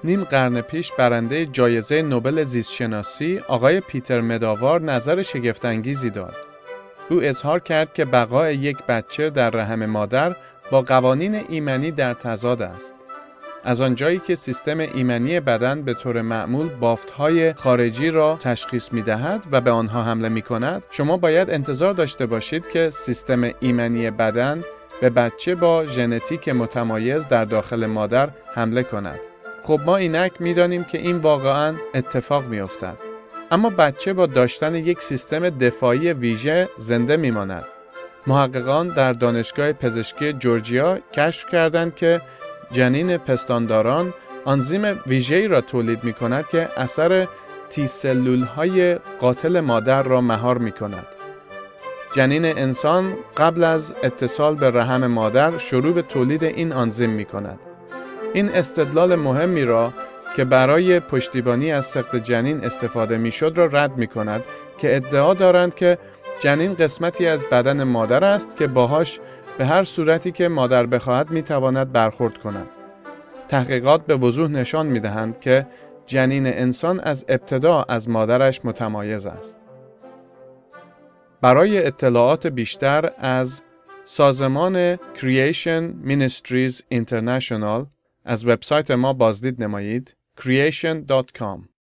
نیم قرن پیش برنده جایزه نوبل زیستشناسی آقای پیتر مداوار نظر شگفت‌انگیزی داد. او اظهار کرد که بقای یک بچه در رحم مادر با قوانین ایمنی در تضاد است. از آنجایی که سیستم ایمنی بدن به طور معمول بافت‌های خارجی را تشخیص می‌دهد و به آنها حمله می‌کند، شما باید انتظار داشته باشید که سیستم ایمنی بدن به بچه با ژنتیک متمایز در داخل مادر حمله کند. خب ما اینک می‌دانیم که این واقعاً اتفاق می‌افتد. اما بچه با داشتن یک سیستم دفاعی ویژه زنده می‌ماند. محققان در دانشگاه پزشکی جورجیا کشف کردند که جنین پستانداران آنزیم ویژه‌ای را تولید می‌کند که اثر تی سلول‌های قاتل مادر را مهار می‌کند. جنین انسان قبل از اتصال به رحم مادر شروع به تولید این آنزیم می‌کند. این استدلال مهمی را که برای پشتیبانی از سقط جنین استفاده می‌شد را رد می‌کند که ادعا دارند که جنین قسمتی از بدن مادر است که باهاش به هر صورتی که مادر بخواهد می‌تواند برخورد کند. تحقیقات به وضوح نشان می‌دهند که جنین انسان از ابتدا از مادرش متمایز است. برای اطلاعات بیشتر از سازمان Creation Ministries International از وبسایت ما بازدید نمایید creation.com